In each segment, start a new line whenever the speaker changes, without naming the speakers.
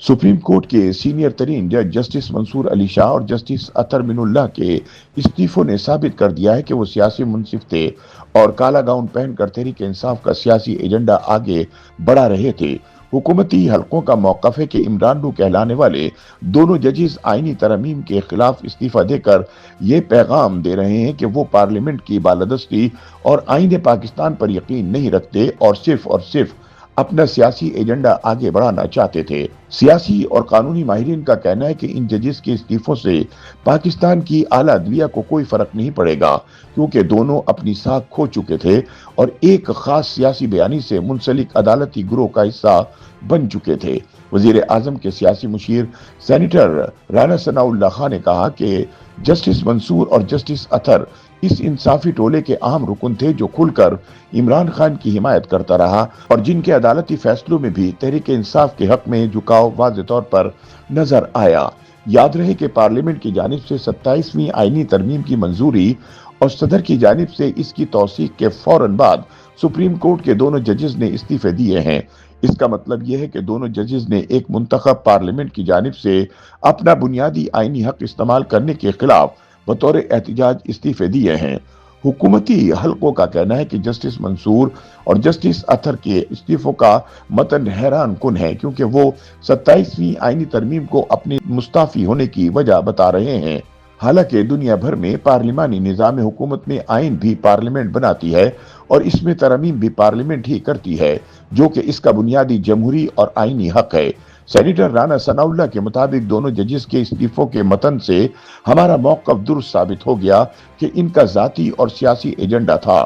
Supreme court के senior तरीन जज जस्टिस मंसूर अली शाह और जस्टिस अतर मिनुल्लाह के इस्तीफों ने साबित कर दिया है कि वो सियासी मुंसिफ थे और काला गाउन पहनकर तहरीक इंसाफ का सियासी एजेंडा आगे बढ़ा रहे थे। हुकूमती हलकों का मौकफ है कि इमरान नू कहलाने वाले दोनों जजेस आईनी तरमीम के खिलाफ इस्तीफा देकर ये पैगाम दे रहे हैं कि वो पार्लियामेंट की बालादस्ती और आईन पाकिस्तान पर यकीन नहीं रखते और सिर्फ अपना सियासी एजेंडा आगे बढ़ाना चाहते थे। सियासी और कानूनी माहिरीन का कहना है कि इन जजेस के इस्तीफों से पाकिस्तान की आला अदलिया को कोई फर्क नहीं पड़ेगा, क्योंकि दोनों अपनी साख खो चुके थे और एक खास सियासी बयानी से मुंसलिक अदालती गिरोह का हिस्सा बन चुके थे। वजीर आजम के सियासी मुशीर सेनेटर राना सनाउल्लाह खान ने कहा कि जस्टिस मंसूर और जस्टिस अतर इस इंसाफी टोले के अहम रुकन थे जो खुलकर इमरान खान की हिमायत करता रहा और जिनके अदालती फैसलों में भी तहरीक इंसाफ के हक में झुकाव वाज़ेह तौर पर नजर आया। याद रहे कि पार्लियामेंट की जानिब से 27वीं आईनी तरमीम की मंजूरी और सदर की जानिब से इसकी तौसीक के फौरन बाद सुप्रीम कोर्ट के दोनों जजेस ने इस्तीफे दिए हैं। इसका मतलब यह है कि दोनों जजेस ने एक मुंतखब पार्लियामेंट की जानिब से अपना बुनियादी आईनी हक इस्तेमाल करने के खिलाफ बतौर एहतजाज इस्तीफे दिए हैं। हुकूमती हलकों का कहना है कि जस्टिस मंसूर और जस्टिस अतर के इस्तीफों का मतन हैरान कुन है, क्योंकि वो 27वीं आईनी तरमीम को अपने मुस्ताफी होने की वजह बता रहे हैं। हालांकि दुनिया भर में पार्लिमानी निज़ाम हुकूमत में आइन भी पार्लियामेंट बनाती है और इसमें तरमीम भी पार्लियामेंट ही करती है, जो कि इसका बुनियादी जमहूरी और आईनी हक है। सेनेटर राना सनाउल्लाह के मुताबिक दोनों जजेस के इस्तीफों के मतन से हमारा मौक़िफ़ दुरुस्त साबित हो गया कि इनका जाती और सियासी एजेंडा था।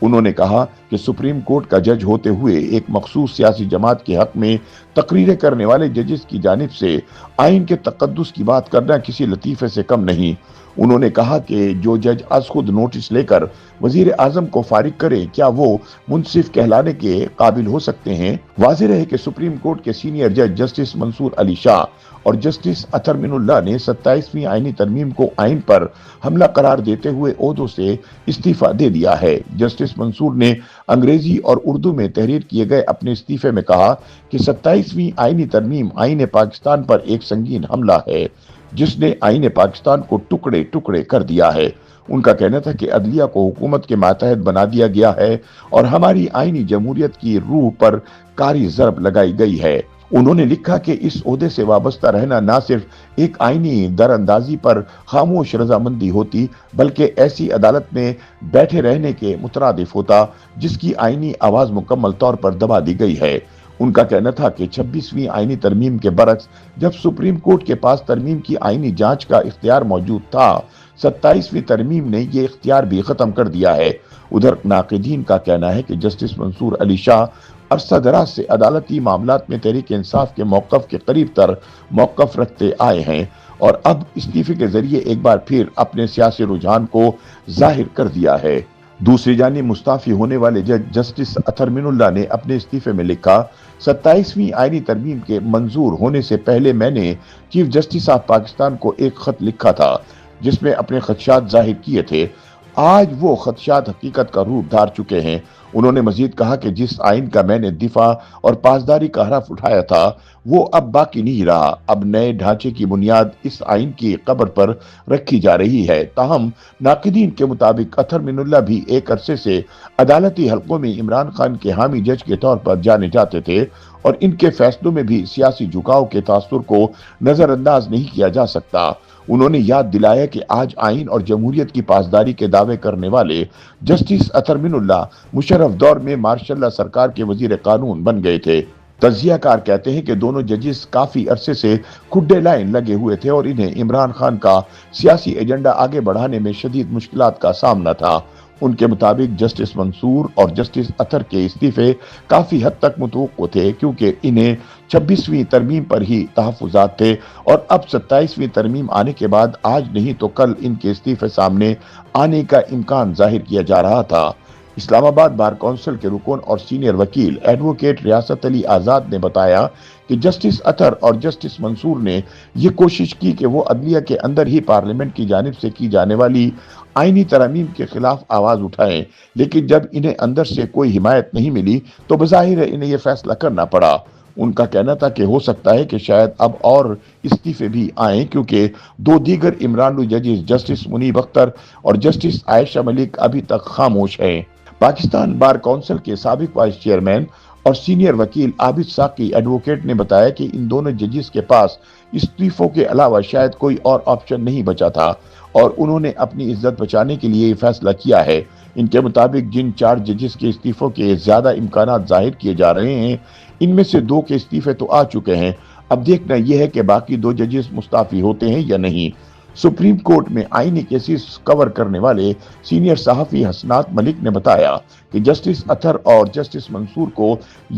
उन्होंने कहा कि सुप्रीम कोर्ट का जज होते हुए एक मखसूस सियासी जमात के हक में तकरीरें करने वाले जजेस की जानिब से आइन के तकद्दुस की बात करना किसी लतीफ़े से कम नहीं। उन्होंने कहा कि जो जज आज खुद नोटिस लेकर वजीर आजम को फारिग करे, क्या वो मुंसिफ कहलाने के काबिल हो सकते हैं? वाज़ेह रहे कि सुप्रीम कोर्ट के सीनियर जज जस्टिस मंसूर अली शाह और जस्टिस अतर मिनुल्लाह ने 27वीं आईनी तरमीम को आइन पर हमला करार देते हुए ओहदों से इस्तीफा दे दिया है। जस्टिस मंसूर ने अंग्रेजी और उर्दू में तहरीर किए गए अपने इस्तीफे में कहा कि 27वीं आईनी तरमीम आईन पाकिस्तान पर एक संगीन हमला है जिसने आईन पाकिस्तान को टुकड़े टुकड़े कर दिया है। उनका कहना था कि अदलिया को हुकूमत के मातहत बना दिया गया है और हमारी आईनी जमहूरियत की रूह पर कारी ज़रब लगाई गई है। उन्होंने लिखा कि इस ओहदे से वाबस्ता रहना न सिर्फ एक आईनी दरअंदाजी पर खामोश रजामंदी होती, बल्कि ऐसी अदालत में बैठे रहने के मुतरादिफ होता जिसकी आईनी आवाज़ मुकम्मल तौर पर दबा दी गई है। उनका कहना था कि 26वीं आईनी तरमीम के बरक्स जब सुप्रीम कोर्ट के पास तरमीम की आईनी जांच का इख्तियार मौजूद था, 27वीं तरमीम ने ये इख्तियार भी खत्म कर दिया है। उधर नाक़िदीन का कहना है कि जस्टिस मंसूर अली शाह अरसा दराज से अदालती मामलात में तहरीक इंसाफ के मौक़िफ़ के करीब तर मौक़िफ़ रखते आए हैं और अब इस्तीफे के जरिए एक बार फिर अपने सियासी रुझान को जाहिर कर दिया है। दूसरी जानिब मुस्ताफी होने वाले जज जस्टिस अतर मिनुल्लाह ने अपने इस्तीफे में लिखा, 27वीं आईनी तरमीम के मंजूर होने से पहले मैंने चीफ जस्टिस ऑफ पाकिस्तान को एक खत लिखा था जिसमें अपने खदशात जाहिर किए थे। आज वो खदशात हकीकत का रूप धार चुके हैं। उन्होंने मजीद कहा कि जिस आइन का मैंने दिफा और पासदारी का हरफ उठाया था वो अब बाकी नहीं रहा। अब नए ढांचे की बुनियाद इस आइन की कब्र पर रखी जा रही है। ताहम नाक़िदीन के मुताबिक अतर मिनुल्लाह भी एक अरसे से अदालती हलकों में इमरान खान के हामी जज के तौर पर जाने जाते थे और इनके फैसलों में भी सियासी झुकाव के तासुर को नजरअंदाज नहीं किया जा सकता। उन्होंने याद दिलाया कि आज आइन और जमहूरियत की पासदारी के दावे करने वाले जस्टिस अतर मिनुल्लाह मुशर्रफ दौर में मार्शल्लाह सरकार के वजीर कानून बन गए थे। तजियाकार कहते हैं कि दोनों जजेस काफी अरसे से खुड्डे लाइन लगे हुए थे और इन्हें इमरान खान का सियासी एजेंडा आगे बढ़ाने में शदीद मुश्किलात का सामना था। उनके मुताबिक जस्टिस मंसूर और जस्टिस अतर के इस्तीफे काफी हद तक मुतवक्को थे, क्योंकि इन्हें 26वीं तरमीम पर ही तहफ़्फ़ुज़ात थे और अब 27वीं तरमीम आने के बाद आज नहीं तो कल इनके इस्तीफे सामने आने का इम्कान जाहिर किया जा रहा था। इस्लामाबाद बार काउंसिल के रुकन और सीनियर वकील एडवोकेट रियासत अली आज़ाद ने बताया कि जस्टिस अतर और जस्टिस मंसूर ने यह कोशिश की कि वो अदलिया के अंदर ही पार्लियामेंट की जानिब से की जाने वाली आईनी तरमीम के खिलाफ आवाज उठाएं, लेकिन जब इन्हें अंदर से कोई हिमायत नहीं मिली तो बज़ाहिर इन्हें यह फैसला करना पड़ा। ان کا کہنا تھا کہ ہو سکتا ہے کہ شاید اب اور استعفے بھی آئیں کیونکہ دو دیگر عمران ججز جسٹس منیب اختر اور جسٹس عائشہ ملک ابھی تک خاموش ہیں۔ پاکستان بار کونسل کے سابق وائس چیئرمین اور سینئر وکیل عابد ساقی ایڈوکیٹ نے بتایا کہ ان دونوں ججز کے پاس استعفوں کے علاوہ شاید کوئی اور آپشن نہیں بچا تھا اور انہوں نے اپنی عزت بچانے کے لیے یہ فیصلہ کیا ہے۔ ان کے مطابق جن 4 ججز کے استعفوں کے زیادہ امکانات ظاہر کیے جا رہے ہیں، ان میں سے 2 کے استعفے تو آ چکے ہیں، اب دیکھنا یہ ہے کہ باقی 2 ججز مستعفی ہوتے ہیں یا نہیں۔ سپریم کورٹ میں آئینی کیسز کور کرنے والے سینئر صحافی حسنات ملک نے بتایا کہ جسٹس اطہر اور جسٹس منصور کو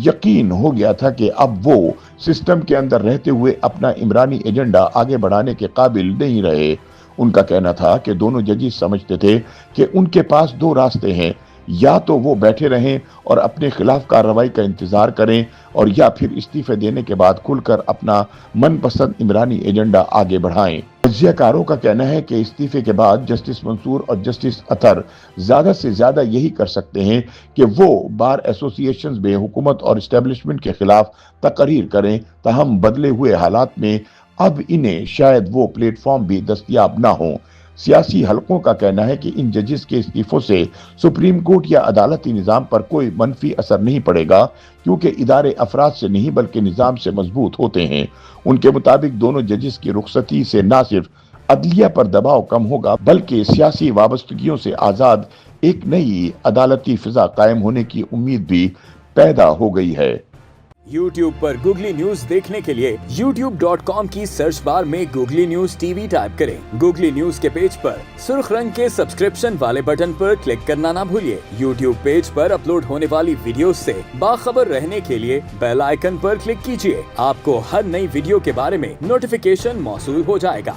یقین ہو گیا تھا کہ اب وہ سسٹم کے اندر رہتے ہوئے اپنا عمرانی ایجنڈا آگے بڑھانے کے قابل نہیں رہے۔ ان کا کہنا تھا کہ دونوں ججز سمجھتے تھے کہ ان کے پاس 2 راستے ہیں، یا تو وہ بیٹھے رہیں اور اپنے خلاف کارروائی کا انتظار کریں اور یا پھر استعفے دینے کے بعد کھل کر اپنا من پسند عمرانی ایجنڈا آگے بڑھائیں۔ تجزیہ کاروں کا کہنا ہے کہ استعفے کے بعد جسٹس منصور اور جسٹس اطہر زیادہ سے زیادہ یہی کر سکتے ہیں کہ وہ بار ایسوسی ایشنز میں حکومت اور اسٹیبلشمنٹ کے خلاف تقریر کریں، تاہم بدلے ہوئے حالات میں اب انہیں شاید وہ پلیٹ فارم بھی دستیاب نہ ہوں۔ سیاسی حلقوں کا کہنا ہے کہ ان ججز کے استعفوں سے سپریم کورٹ یا عدالتی نظام پر کوئی منفی اثر نہیں پڑے گا کیونکہ ادارے افراد سے نہیں بلکہ نظام سے مضبوط ہوتے ہیں۔ ان کے مطابق دونوں ججز کی رخصتی سے نہ صرف عدلیہ پر دباؤ کم ہوگا بلکہ سیاسی وابستگیوں سے آزاد ایک نئی عدالتی فضا قائم ہونے کی امید بھی پیدا ہو گئی ہے۔
YouTube پر گوگلی نیوز دیکھنے کے لیے youtube.com کی سرچ بار میں googly news T V type کریں۔ گوگلی نیوز کے پیج پر سرخ رنگ کے سبسکرپشن والے بٹن پر کلک کرنا نہ بھولیے۔ YouTube پیج پر اپلوڈ ہونے والی ویڈیوز سے باخبر رہنے کے لیے بیل آئیکن پر کلک کیجیے۔ آپ کو ہر نئی ویڈیو کے بارے میں نوٹیفیکیشن موصول ہو جائے گا۔